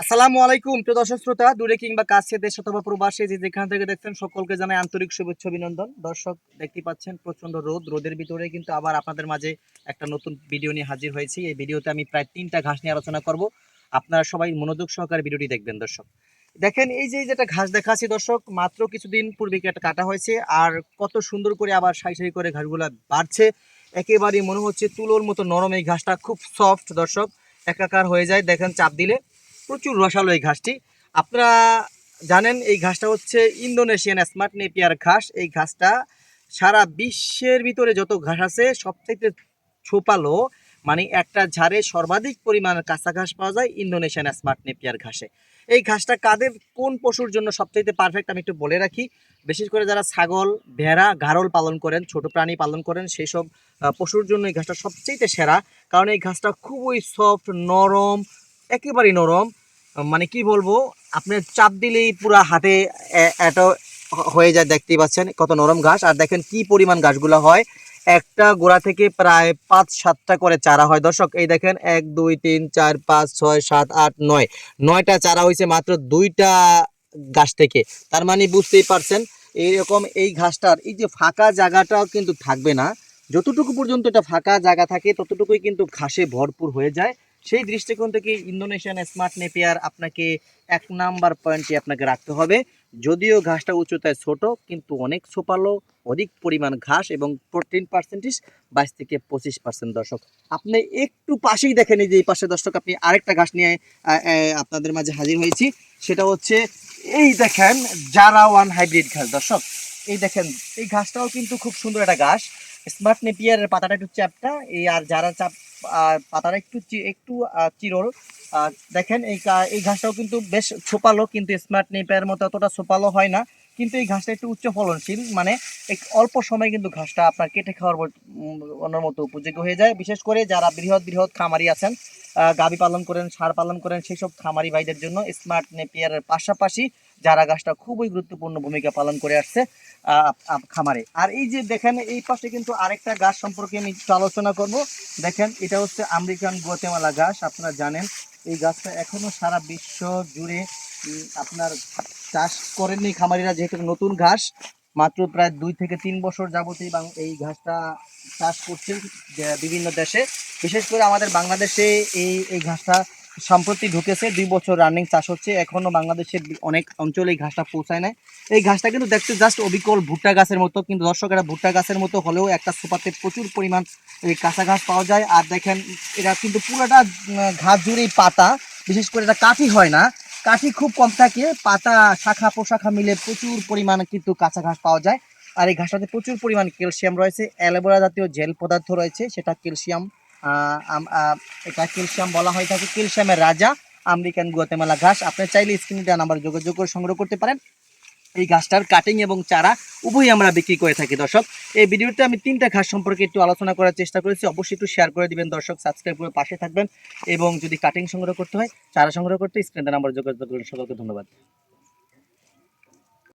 আসসালামু আলাইকুম প্রিয় দর্শক শ্রোতা, দূরে কিংবা কাছে, দেশ অথবা প্রবাসে যে যেখান থেকে দেখছেন সকলকে জানাই আন্তরিক শুভেচ্ছা অভিনন্দন। দর্শক, দেখতে পাচ্ছেন প্রচন্ড রোদের ভিতরে কিন্তু আবার আপনাদের মাঝে একটা নতুন ভিডিও নিয়ে হাজির হয়েছি। এই ভিডিওতে আমি প্রায় 3টা ঘাস নিয়ে আলোচনা করব। আপনারা সবাই মনোযোগ সহকারে ভিডিওটি দেখবেন। দর্শক দেখেন, এই যে যেটা ঘাস দেখাচ্ছি দর্শক, মাত্র কিছুদিন পূর্বে একটা কাটা হয়েছে, আর কত সুন্দর করে আবার সাই সাই করে ঘাসগুলা বাড়ছে। একেবারেই মনে হচ্ছে তুলোর মতো নরম। এই ঘাসটা খুব সফট দর্শক, একাকার হয়ে যায় দেখেন চাপ দিলে। প্রচুর রসালো এই ঘাসটি। আপনারা জানেন এই ঘাসটা হচ্ছে ইন্দোনেশিয়ান স্মার্ট নেপিয়ার ঘাস। এই ঘাসটা সারা বিশ্বের ভিতরে যত ঘাস আছে সবথেকে ছোপালো, মানে একটা ঝাড়ে সর্বাধিক পরিমাণ কাঁচা ঘাস পাওয়া যায় ইন্দোনেশিয়ান স্মার্ট নেপিয়ার ঘাসে। এই ঘাসটা কাদের কোন পশুর জন্য সবথেকে পারফেক্ট আমি একটু বলে রাখি। বিশেষ করে যারা ছাগল, ভেড়া, গাড়ল পালন করেন, ছোট প্রাণী পালন করেন, সেই সব পশুর জন্য এই ঘাসটা সবচেয়ে সেরা। কারণ এই ঘাসটা খুবই সফট, নরম, একেবারেই নরম। মানে কি বলবো, আপনি চাপ দিলেই পুরা হাতে এটা হয়ে যায়। দেখতেই পাচ্ছেন কত নরম ঘাস। আর দেখেন কি পরিমাণ ঘাসগুলো হয়। একটা গোড়া থেকে প্রায় 5-7টা করে চারা হয় দর্শক। এই দেখেন 1 2 3 4 5 6 7 8 9, 9টা চারা হয়েছে মাত্র 2টা গাছ থেকে। তার মানে বুঝতেই পারছেন এইরকম এই ঘাসটার এই যে ফাঁকা জায়গাটাও কিন্তু থাকবে না। যতটুকু পর্যন্ত এটা ফাঁকা জায়গা থাকে ততটুকুই কিন্তু ঘাসে ভরপুর হয়ে যায়। সেই দৃষ্টিকোণ থেকে ইন্দোনেশিয়ান স্মার্ট নেপিয়ার আপনাকে 1 নাম্বার পয়েন্টে আপনাকে রাখতে হবে। যদিও ঘাসটা উচ্চতায় ছোট, কিন্তু অনেক ছোপালো, অধিক পরিমাণ ঘাস এবং প্রোটিন পার্সেন্টেজ 22 থেকে 25%। দর্শক, আপনি একটু পাশেই দেখেন, এই যে এই পাশে দর্শক আপনি আরেকটা ঘাস নিয়ে আপনাদের মাঝে হাজির হয়েছি। সেটা হচ্ছে এই দেখেন জারা ওয়ান হাইব্রিড ঘাস। দর্শক এই দেখেন, এই ঘাসটাও কিন্তু খুব সুন্দর একটা ঘাস। স্মার্ট নেপিয়ারের পাতাটা একটু চ্যাপটা, এই আর যারা চাপ পাতাটা একটু একটু চিরল। দেখেন এই ঘাসটাও কিন্তু বেশ ছোপালো, কিন্তু স্মার্ট নেপিয়ারের মতো অতটা ছোপালো হয় না। কিন্তু এই ঘাসটা একটু উচ্চ ফলনশীল, মানে অল্প সময় কিন্তু ঘাসটা আপনার কেটে খাওয়ার অন্যর মতো উপযোগী হয়ে যায়। বিশেষ করে যারা বৃহৎ বৃহৎ খামারি আছেন, গাভী পালন করেন, ষাঁড় পালন করেন, সেই সব খামারি ভাইদের জন্য স্মার্ট নেপিয়ারের পাশাপাশি যারা ঘাসটা খুবই গুরুত্বপূর্ণ ভূমিকা পালন করে আসছে খামারে। আর এই যে দেখেন এই পাশে কিন্তু আরেকটা গাছ সম্পর্কে আমি একটু আলোচনা করব। দেখেন এটা হচ্ছে আমেরিকান গুয়াতেমালা ঘাস। আপনারা জানেন এই গাছটা এখনো সারা বিশ্ব জুড়ে আপনার চাষ করেননি খামারিরা, যেহেতু নতুন ঘাস। মাত্র প্রায় 2 থেকে 3 বছর যাবতীয় এই ঘাসটা চাষ করছে বিভিন্ন দেশে। বিশেষ করে আমাদের বাংলাদেশে এই ঘাসটা সম্প্রতি ঢুকেছে, 2 বছর রানিং চাষ হচ্ছে। এখনো বাংলাদেশের অনেক অঞ্চলে এই ঘাসটা পৌঁছায় নাই। এই ঘাসটা কিন্তু দেখতে জাস্ট অবিকল ভুট্টা গাছের মতো, কিন্তু দর্শক এটা ভুট্টা গাছের মতো হলেও একটা সোপাতে প্রচুর পরিমাণ এই কাঁচা ঘাস পাওয়া যায়। আর দেখেন এটা কিন্তু পুরোটা ঘাস জুড়েই পাতা। বিশেষ করে এটা কাঠি হয় না, কাঠি খুব কম থাকে, পাতা শাখা প্রশাখা মিলে প্রচুর পরিমাণে কিন্তু কাঁচা ঘাস পাওয়া যায়। আর এই ঘাসটাতে প্রচুর পরিমাণ ক্যালসিয়াম রয়েছে, অ্যালোভেরা জাতীয় জেল পদার্থ রয়েছে, সেটা ক্যালসিয়াম। এটা ক্যালসিয়াম বলা হয়ে থাকে, ক্যালসিয়ামের রাজা আমেরিকান গুয়াতেমালা ঘাস। আপনি চাইলে স্ক্রিনে দেওয়া নাম্বার যোগাযোগ করে সংগ্রহ করতে পারেন। এই ঘাসটার কাটিং এবং চারা উভয়ই আমরা বিক্রি করে থাকি। দর্শক, এই ভিডিওতে আমি 3টা ঘাস সম্পর্কে একটু আলোচনা করার চেষ্টা করেছি। অবশ্যই একটু শেয়ার করে দিবেন দর্শক, সাবস্ক্রাইব করে পাশে থাকবেন। এবং যদি কাটিং সংগ্রহ করতে হয়, চারা সংগ্রহ করতে স্ক্রিনে দেওয়া নাম্বার যোগাযোগ করুন। সকলকে ধন্যবাদ।